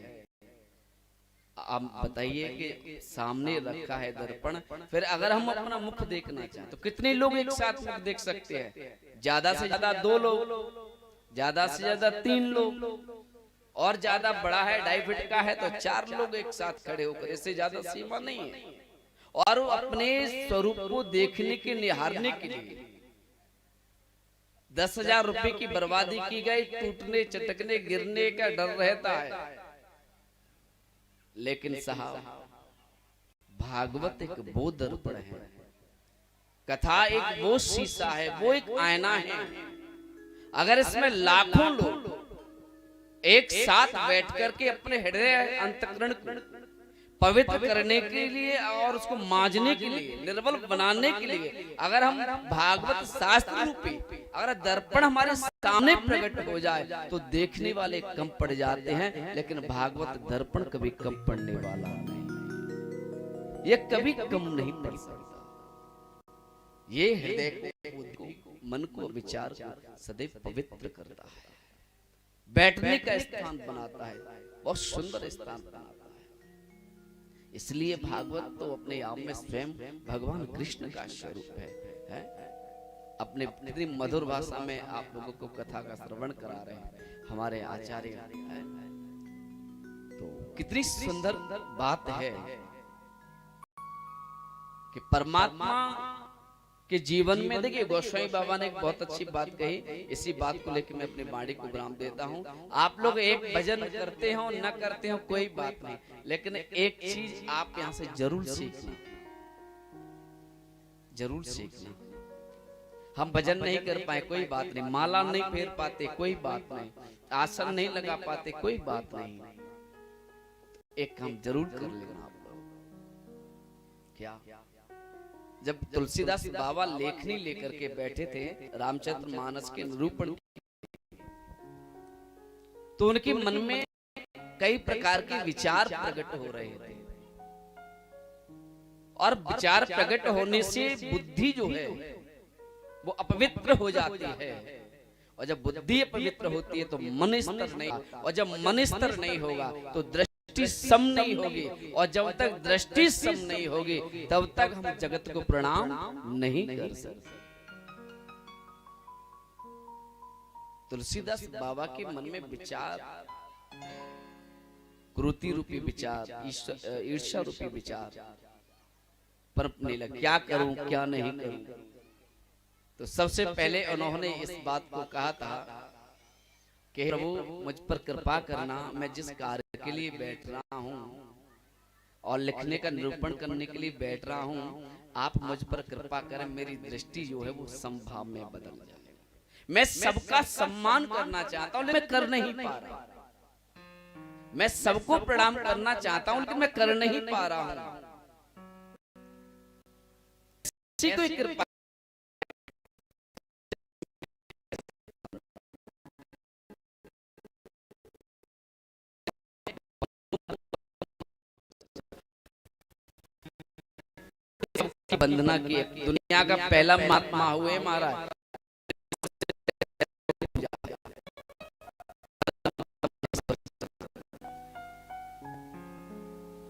आप बताइए कि सामने रखा है दर्पण, फिर अगर हम अपना मुख देखना चाहें तो कितने लोग एक साथ मुख देख सकते हैं? ज्यादा से ज्यादा 2 लोग, ज्यादा से ज्यादा 3 लोग, और ज्यादा बड़ा है 2.5 फीट का है तो 4 लोग एक साथ खड़े होकर, इससे ज्यादा सीमा नहीं है। और अपने स्वरूप को देखने के, निहारने के लिए 10,000 रुपए की बर्बादी की गई, टूटने, चटकने, गिरने का डर रहता है। लेकिन साहब भागवत एक वो दर्पण है, कथा एक वो शीशा है, वो एक आईना है। अगर इसमें लाखों लोग एक साथ बैठ करके अपने हृदय अंतःकरण को पवित्र करने के लिए और उसको मांजने के लिए, निर्मल बनाने के लिए अगर हम भागवत शास्त्र रूपी अगर दर्पण हमारे सामने प्रकट हो जाए तो देखने वाले कम पड़ जाते हैं, लेकिन भागवत दर्पण कभी कम पड़ने वाला नहीं, ये कभी कम नहीं पड़ सकता। ये हृदय को, मन को, विचार को सदैव पवित्र करता है, बैठने का स्थान बनाता है, बहुत सुंदर स्थान बनाता है। इसलिए भागवत तो अपने आप में स्वयं भगवान कृष्ण का स्वरूप है? अपने इतनी मधुर भाषा में आप लोगों को कथा का श्रवण करा रहे हैं हमारे आचार्य। तो कितनी सुंदर बात है कि परमात्मा के जीवन में, देखिए गोस्वामी बाबा ने एक बहुत अच्छी बात कही, इसी बात को लेकर मैं अपनी वाणी को विराम देता हूँ। आप लोग एक भजन करते हो न करते हो कोई बात नहीं, लेकिन एक चीज आप यहाँ से जरूर सीखना, जरूर सीखना। हम भजन नहीं कर पाए कोई बात नहीं, माला नहीं फेर पाते कोई बात नहीं, आसन नहीं लगा पाते कोई बात नहीं, एक काम जरूर कर लेना आप लोग। क्या? जब तुलसीदास बाबा लेखनी लेकर के बैठे थे रामचरित मानस के निरूपण, तो उनके मन में कई प्रकार के विचार प्रकट हो रहे थे, और विचार प्रकट होने से बुद्धि जो है वो अपवित्र हो जाती है, और जब बुद्धि अपवित्र होती है तो मन स्थिर नहीं, और जब मन स्थिर नहीं होगा तो दृष्टि सम नहीं होगी, और जब तक दृष्टि सम नहीं होगी तब तक हम जगत को प्रणाम नहीं कर सकते। तुलसीदास बाबा के मन में विचार, क्रोधी रूपी विचार, ईर्ष्या रूपी विचार पनपने लगे, क्या करूं क्या नहीं करूं। तो सबसे पहले उन्होंने इस बात को कहा था कि प्रभु मुझ पर कृपा करना, मैं जिस कार्य के लिए बैठ रहा हूँ और लिखने का निरूपण करने के लिए बैठ रहा हूँ, आप मुझ पर कृपा करें, मेरी दृष्टि जो है वो समभाव में बदल जाए। मैं सबका सम्मान करना चाहता हूँ लेकिन मैं कर नहीं पा रहा, मैं सबको प्रणाम करना चाहता हूँ लेकिन मैं कर नहीं पा रहा हूँ। किसी को कृपा वंदना की, दुनिया का पहला महात्मा हुए महाराज,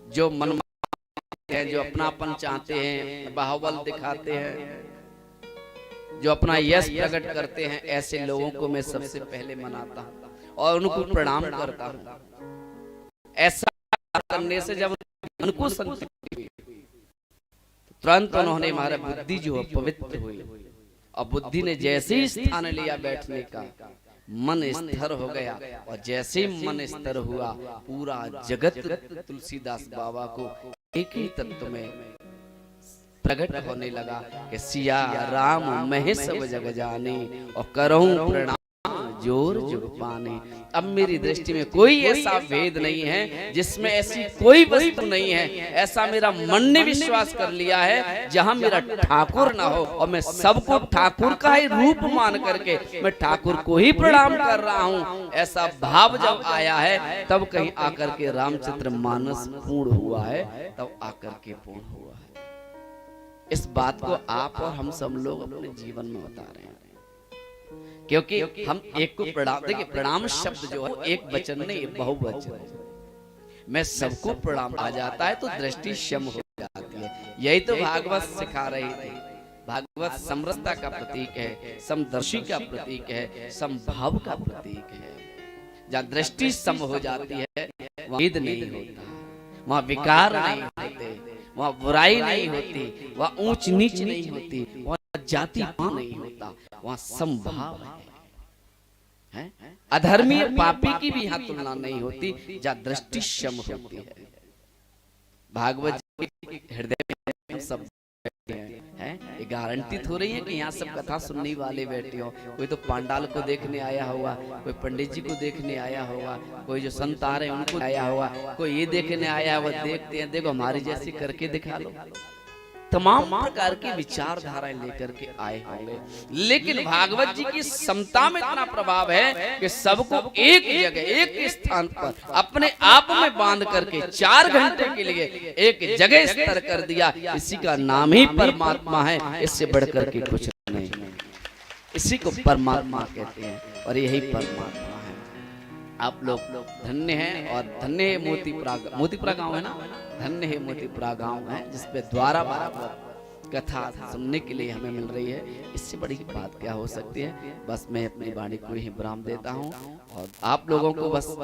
जो मन हैं, जो अपनापन चाहते हैं, बाहुबल दिखाते हैं, जो अपना यश प्रकट करते हैं, ऐसे लोगों को मैं सबसे पहले मनाता हूं और उनको प्रणाम करता हूं। ऐसा करने से जब उनको संतुष्टि हुई तुरंत उन्होंने हमारा बुद्धि जो पवित्र हुई, और बुद्धि ने जैसे ही स्थान लिया बैठने का, मन स्थिर हो गया, और जैसे ही मन स्थिर हुआ पूरा जगत तुलसीदास बाबा को एक ही तत्व में प्रकट होने लगा कि सिया राम महेश सब जग जाने, और करऊं प्रणाम जोर जुग पाने। अब मेरी दृष्टि में कोई ऐसा भेद नहीं है जिसमें ऐसी कोई वस्तु नहीं है, ऐसा मेरा मन ने विश्वास कर लिया है जहां मेरा ठाकुर ना हो, और मैं सबको ठाकुर का ही रूप मान करके मैं ठाकुर को ही प्रणाम कर रहा हूं। ऐसा भाव जब आया है तब कहीं आकर के रामचरित मानस पूर्ण हुआ है, तब आकर के पूर्ण हुआ है। इस बात को आप और हम सब लोग अपने जीवन में बता रहे हैं, क्योंकि हम एक को प्रणाम, देखिए प्रणाम शब्द जो है एक वचन नहीं, बहुवचन है। मैं सबको प्रणाम आ जाता है तो दृष्टि क्षम हो जाती है। यही तो भागवत सिखा रही थी। भागवत समरसता का प्रतीक है, समदर्शी का प्रतीक है, समभाव का प्रतीक है। जहाँ दृष्टि सम हो जाती है वहाँ भेद नहीं होता, वहाँ विकार नहीं होते, वहाँ बुराई नहीं होती, वहाँ ऊंच नीच नहीं होती, वहाँ जाति नहीं होता, वहाँ समभाव है। अधर्मी पापी की भी यहाँ तुलना नहीं होती, जहाँ दृष्टि क्षम होती है। भागवत हृदय में सब हैं 11 गारंटी थोड़ी है कि यहाँ सब कथा सुनने वाले बैठे हो। कोई तो पांडाल को देखने आया होगा, कोई पंडित जी को देखने आया होगा, कोई जो संत आ रहे हैं उनको आया होगा, कोई ये देखने आया होगा। देखते हैं, देखो हमारी जैसी करके दिखा लो। तमाम प्रकार की विचारधाराएं लेकर के आए होंगे, लेकिन भागवत जी की समता में इतना प्रभाव है कि सबको एक जगह, एक स्थान पर अपने आप में बांध करके 4 घंटे के लिए एक जगह स्तर कर दिया। इसी का नाम ही परमात्मा है, इससे बढ़कर के कुछ नहीं। इसी को परमात्मा कहते हैं और यही परमात्मा है। आप लोग धन्य हैं और धन्य है मोतीपुरा गांव है ना, धन्य है मोतीपुरा गांव है जिसपे द्वारा बराबर कथा सुनने के लिए हमें मिल रही है। इससे बड़ी बात क्या हो सकती है। बस मैं अपनी वाणी को ही विराम देता हूँ और आप लोगों को बस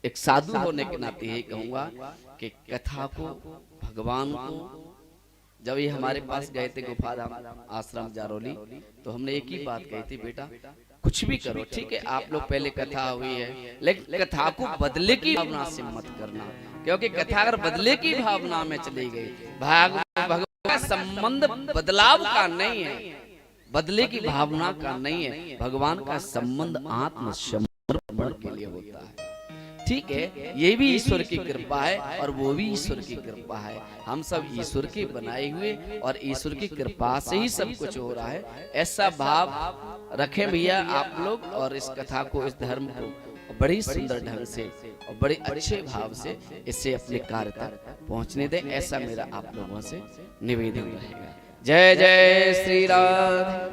एक साधु होने के नाते यही कहूंगा कि कथा को, भगवान को, जब ये हमारे पास गए थे गुफाधाम आश्रम जारोली, तो हमने एक ही बात कही थी, बेटा कुछ भी करो ठीक है, आप लोग पहले कथा हुई है, लेकिन कथा को बदले की भावना से मत करना, क्योंकि कथा अगर बदले की भावना में चली गई, भगवान का संबंध बदलाव का नहीं है, बदले की भावना का नहीं है। भगवान का संबंध आत्मसमर्पण के लिए होता है। ठीक है, ये भी ईश्वर की कृपा है और वो भी ईश्वर की कृपा है। हम सब ईश्वर के बनाए हुए और ईश्वर की कृपा से ही सब कुछ हो रहा है। ऐसा भाव रखें भैया आप लोग, और इस कथा को, इस धर्म को बड़ी सुंदर ढंग से और बड़े अच्छे भाव से इससे अपने कार्य तक पहुंचने दें। ऐसा मेरा आप लोगों से निवेदन रहेगा। जय जय श्री राम।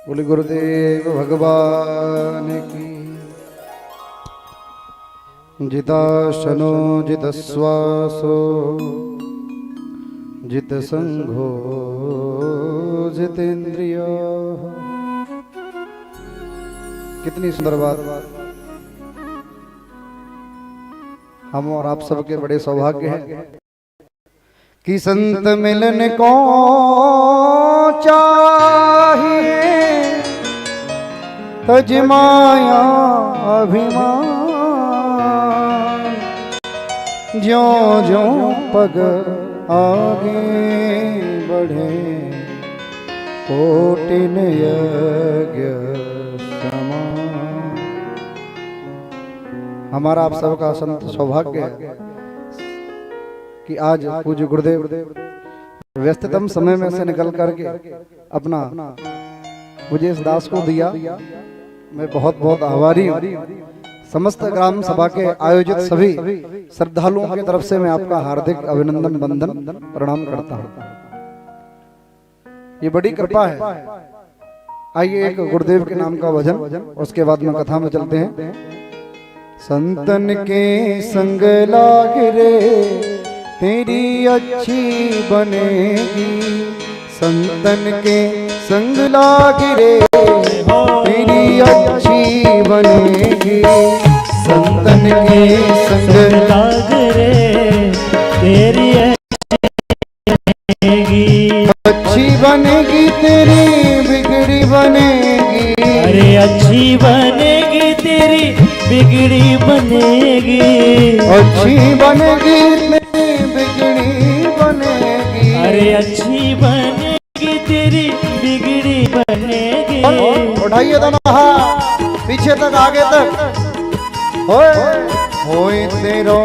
बोले गुरुदेव भगवान की। जिताशनो जितश्वासो जितसंघो जितेन्द्रिय। कितनी सुंदर बात। हम और आप सबके बड़े सौभाग्य हैं कि संत मिलन को चाहिए, तज माया अभिमान, ज्यों ज्यों पग आगे बढ़े, कोटिन यज्ञ समान। हमारा आप सबका संत सौभाग्य है कि आज पूज्य गुरुदेव व्यस्ततम समय में से निकल करके अपना मुझे इस दास को दिया। मैं बहुत बहुत आभारी हूँ। समस्त ग्राम सभा के आयोजित सभी श्रद्धालुओं की तरफ से मैं आपका हार्दिक अभिनंदन, वंदन, प्रणाम करता हूँ। ये बड़ी कृपा है। आइए एक गुरुदेव के नाम का भजन, उसके बाद में कथा में चलते हैं। संतन के संग लाग रे तेरी अच्छी बनेगी, संतन के संग लाग रे तेरी अच्छी बनेगी, संतन के संग लाग रे तेरी अच्छी बनेगी, तेरी बिगड़ी बनेगी। अरे अच्छी बनेगी तेरी बिगड़ी बनेगी, अच्छी बनेगी तेरी बिगड़ी बनेगी। अरे अच्छी बनेगी तेरी बिगड़ी बनेगी। उठाइए दोनों हाथ पीछे तक आगे तक। होए तेरो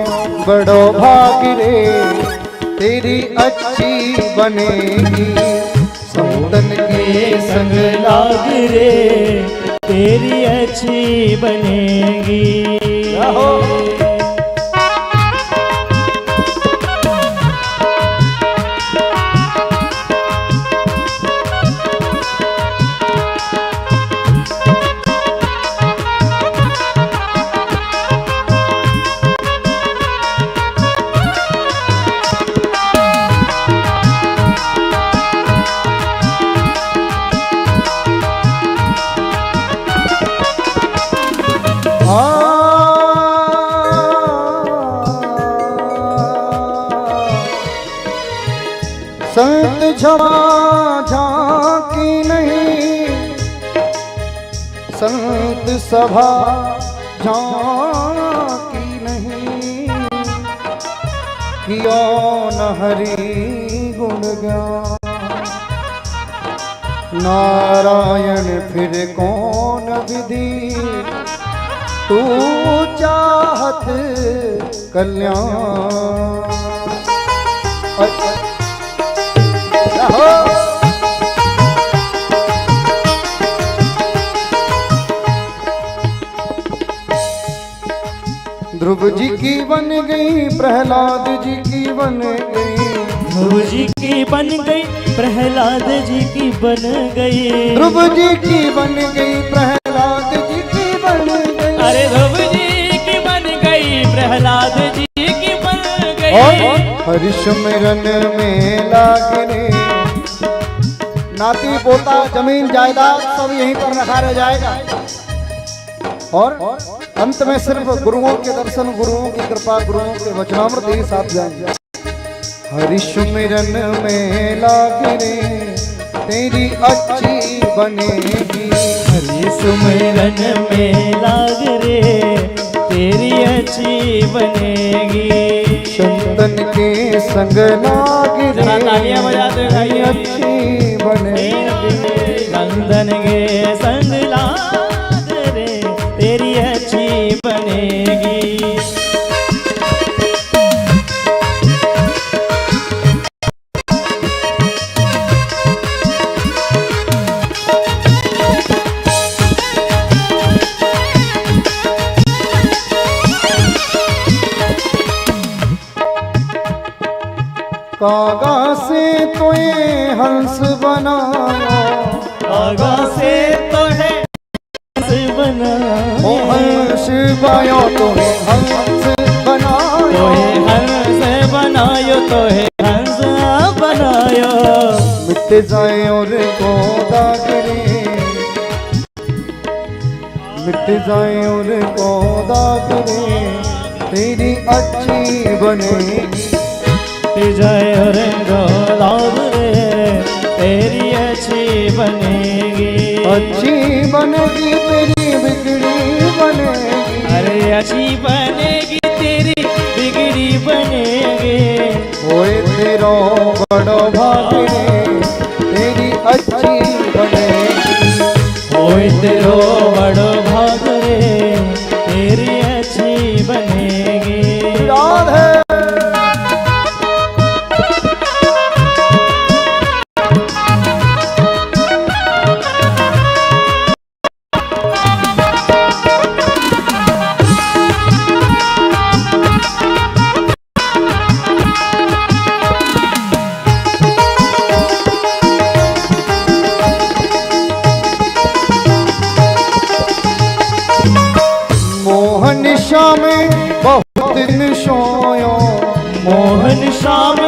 बड़ो भाग रे तेरी अच्छी बनेगी, संतन के संग लाग रे तेरी अच्छी बनेगी। संत झांकी नहीं, संत सभा झांकी नहीं, किया न हरि गुण ज्ञान। नारायण फिर कौन विधि, तू चाहत कल्याण। ध्रुव जी की बन गई, प्रहलाद जी की बन गई। ध्रुव जी की बन गई, प्रहलाद जी की बन गई। ध्रुव जी की बन गई, प्रहलाद जी की बन गई। अरे ध्रुव जी की बन गई, प्रहलाद जी की बन गई। और हरिशमरन में लागने, नाती पोता जमीन जायदाद सब यहीं पर रखा रह जाएगा। और अंत में सिर्फ गुरुओं के दर्शन, गुरुओं की कृपा, गुरुओं के वचनामृत ही साथ जाएंगे। हरिशमरन में लागने तेरी अच्छी बनेगी। हरिशमरन में लाग रे तेरी अच्छी बनेगी। चंदन के संग लाग रे तालियां बजाते भाई, अच्छी बनेगी। चंदन के संग लाग रे तेरी अच्छी बनेगी। कागा से तो ये हंस बनाया, कागा से तो है हंस बनाया। ओ हंस बनाया तो है हंस बनाया। तो है हंस बनायो, तो है हंस बनायो। मिट जाए और को दागरे, मिट जाए और को दागरे तेरी अच्छी बनेगी। जय रंग रे तेरी अच्छी बनेगी। अच्छी बनेगी तेरी बिगड़ी बनेगी। अरे अच्छी बनेगी तेरी बिगड़ी बनेगी। ओए तेरा बड़ा भाग रे तेरी अच्छी बनेगी। ओए तेरो बड़ो भाग रे तेरी अच्छी बनेगी। राधे शाम बहुत दिन सोयो। मोहन शाम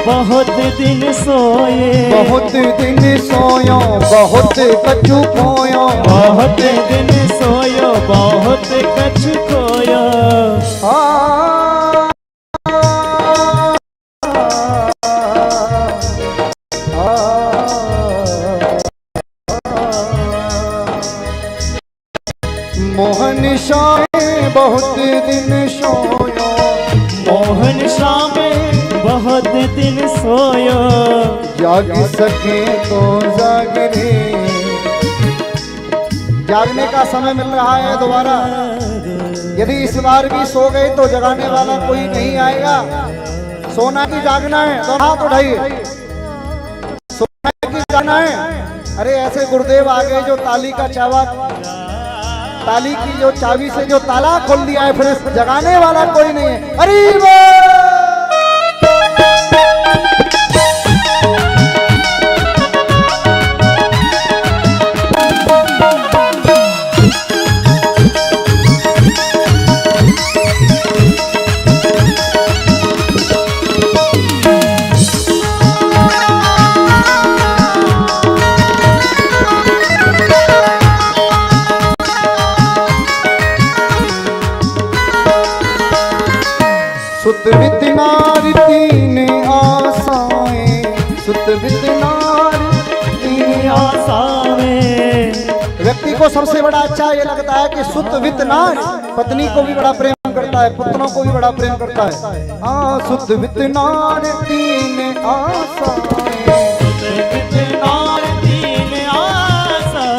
बहुत दिन सोए। बहुत दिन सोयो, बहुत कछु खोयो। बहुत दिन सोयो, बहुत कछु खोयो। मोहन शाम बहुत दिन सोयो। मोहन शाम बहुत दिन सोयो। जाग सके तो जागने, जागने का समय मिल रहा है दोबारा। यदि इस बार भी सो गए तो जगाने वाला कोई नहीं आएगा। सोना की जागना है तो हाथ उठाइए। सोना की जागना है। अरे ऐसे गुरुदेव आ गए जो ताली का चावा, ताली की जो चाबी से जो ताला खोल दिया है, फिर जगाने वाला कोई नहीं है। अरे सुत वित नारी तीन आसाएं, सुत वित नारी तीन आसाएं। व्यक्ति को सबसे बड़ा अच्छा ये लगता है कि सुत वित नारी, पत्नी को भी बड़ा प्रेम करता है, पुत्रों को भी बड़ा प्रेम करता है। सुध वित नार तीन आशा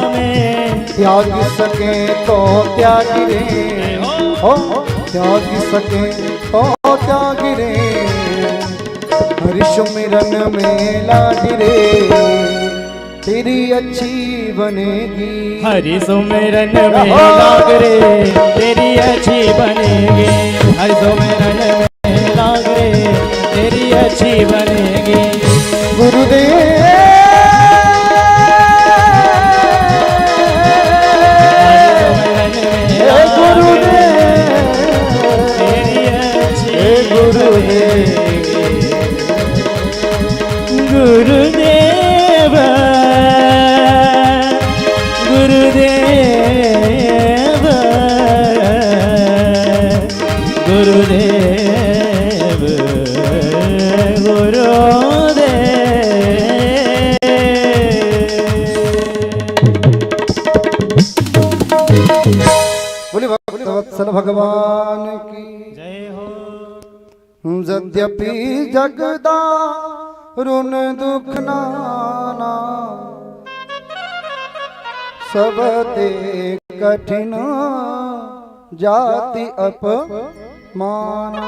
में त्याग सके तो त्याग रे, हो त्याग सके तो त्याग रे, हरि सुमिरन में लाग रे, तेरी अच्छी बनेगी। हरि सुमिरन में लाग रे, तेरी अच्छी बनेगी। हरि सुमिरन में लाग रे, तेरी अच्छी बनेगी। गुरुदेव गुरुदेव गुरुदेव गुरुदेव बोले भक्तवत्सल भगवान की जय हो। यद्यपि जगदा रुन दुख नाना, सबते कठिन जाति अपमाना।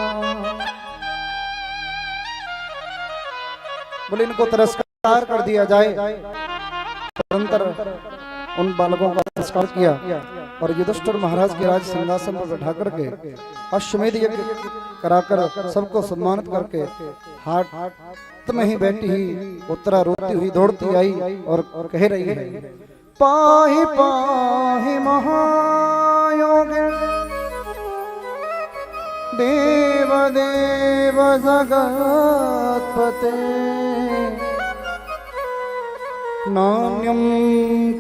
बोले इनको तिरस्कार कर दिया जाए। निरंतर उन बालकों का तिरस्कार किया और युधिष्ठिर महाराज के राज सिंहासन पर बैठा करके अश्वमेध यज्ञ कराकर सबको सम्मानित करके हाथ में ही बैठी ही उत्तरा रोती हुई दौड़ती आई और कह रही है, पाहि पाहि महायोग देव देव जगत्पते, नान्यं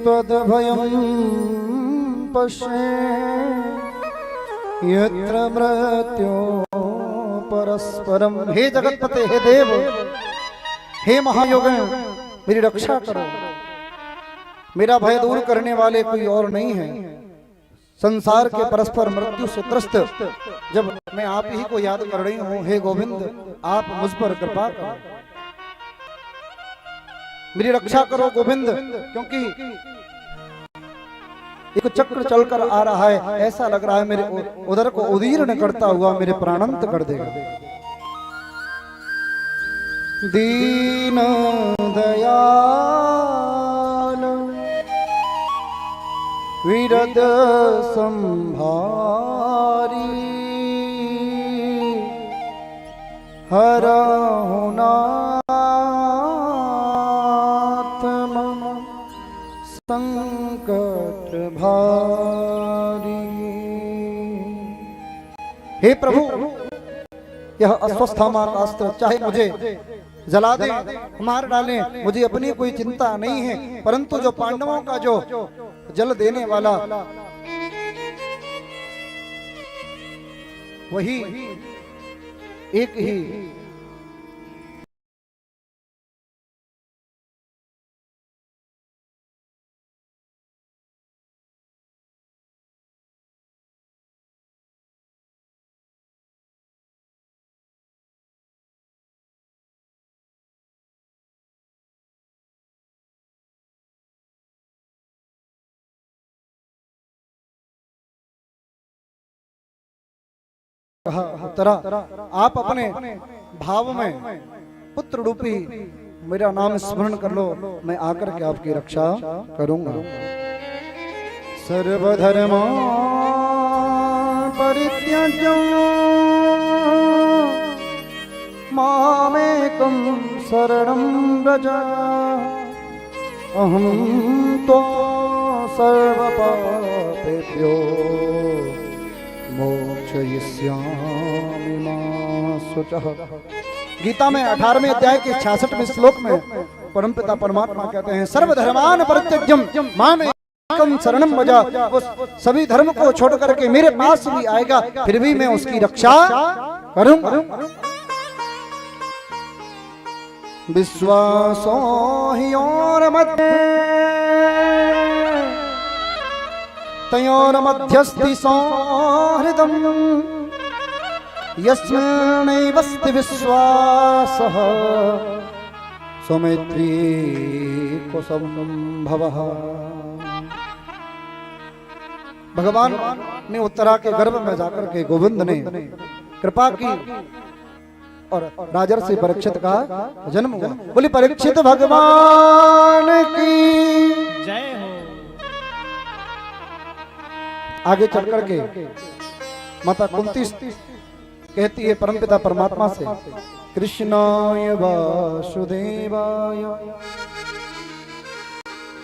त्वद्भयं पश्ये यत्र मृत्यो परस्परम। हे जगतपते, हे देव, हे महायोगण, मेरी रक्षा करो। मेरा भय दूर करने वाले कोई और नहीं है। संसार के परस्पर मृत्यु से त्रस्त जब मैं आप ही को याद कर रही हूँ, हे गोविंद आप मुझ पर कृपा करो, मेरी रक्षा करो गोविंद, क्योंकि एक चक्र चलकर आ रहा है, ऐसा लग रहा है मेरे उदर को उदीर्ण करता हुआ मेरे प्राणांत कर देगा। दीन दयाल विरद संभारी, हरहु नाथ मम संकट भारी। हे प्रभु, यह अस्वस्थामा का अस्त्र चाहे मुझे जला दें, मार डालें, मुझे अपनी कोई चिंता नहीं है, परंतु जो पांडवों का जो जल देने वाला वही एक ही उत्तरा, आप अपने भाव में पुत्र रूपी मेरा नाम स्मरण कर लो, मैं आकर के आपकी रक्षा करूंगा। सर्वधर्मान् परित्यज्य मामेकं शरणं व्रज, अहं त्वा सर्वपापेभ्यो मोक्षयिष्यामि मा शुचः। गीता में 18वें अध्याय के 66वें श्लोक में परमपिता परमात्मा कहते हैं, सर्वधर्मान् परित्यज्यम माम एकम शरणं व्रज, वो सभी धर्म को छोड़ करके मेरे पास भी आएगा, फिर भी मैं उसकी रक्षा करूंगा। विश्वासो हि योर्मध्ये तयोर्मध्यस्थि सौहृदम्, यस्मिन्नैवस्ति विश्वासः सौमित्री को संभवः। भगवान ने उत्तरा के गर्भ में जाकर के गोविंद ने कृपा की और राजर्षि परीक्षित का जन्म हुआ। बोली परीक्षित भगवान की जय हो। आगे चल करके माता कुंती कहती है परमपिता परमात्मा से, कृष्णाय वासुदेवाय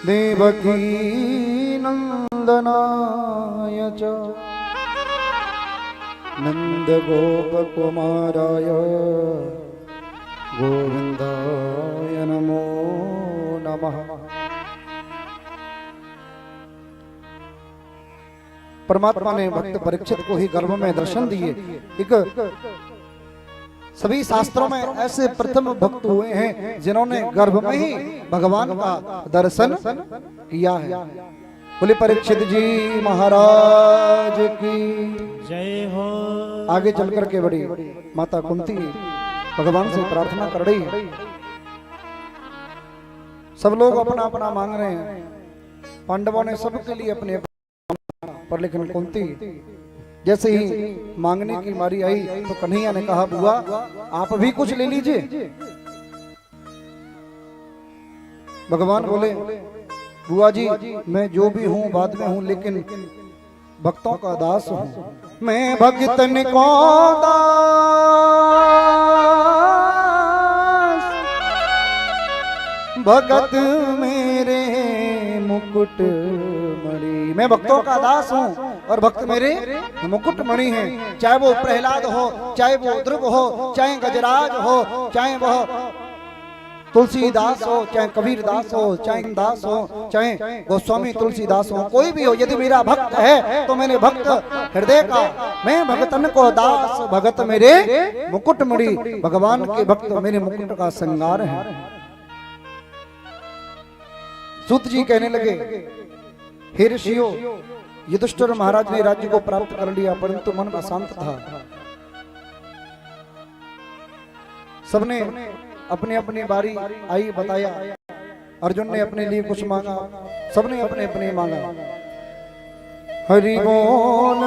देवकी नंदनाय च नंद गोप कुमाराय गोविंदाय नमो नमः। परमात्मा ने भक्त परीक्षित को ही गर्भ में दर्शन दिए। एक सभी शास्त्रों में ऐसे प्रथम भक्त हुए हैं जिन्होंने गर्भ में ही भगवान का दर्शन किया है। बोले परीक्षित जी महाराज की जय हो। आगे चल करके बड़ी माता कुंती भगवान से प्रार्थना कर रही है। सब लोग अपना अपना मांग रहे हैं, पांडवों ने सबके लिए अपने पर, लेकिन कुंती जैसे ही मांगने की बारी आई तो कन्हैया ने कहा बुआ आप भी कुछ ले लीजिए। भगवान बोले बुआ जी मैं जो भी हूँ बाद में हूँ, लेकिन भक्तों का दास हूँ। मैं भक्तन को दास भगत मेरे मुकुट मणि। मैं भक्तों का दास हूँ और भक्त मेरे मुकुट मणि हैं। चाहे वो प्रहलाद हो, चाहे वो ध्रुव हो, चाहे गजराज हो, चाहे वह तुलसीदास हो, चाहे कबीर दास हो, चाहे दास हो, चाहे गोस्वामी तुलसीदास हो, कोई भी हो, यदि मेरा भक्त है तो मैंने भक्त हृदय का, मैं भगतन को दास भगत मेरे मुकुट मणि। भगवान के भक्त मेरे मुकुट का श्रृंगार है। सूत जी कहने लगे हे ऋषियों, युधिष्ठिर महाराज ने राज्य को प्राप्त कर लिया परंतु मन अशांत था। सबने अपनी अपनी बारी आई बताया। अर्जुन ने अपने लिए कुछ मांगा, सबने अपने अपने मांगा। हरि बोल।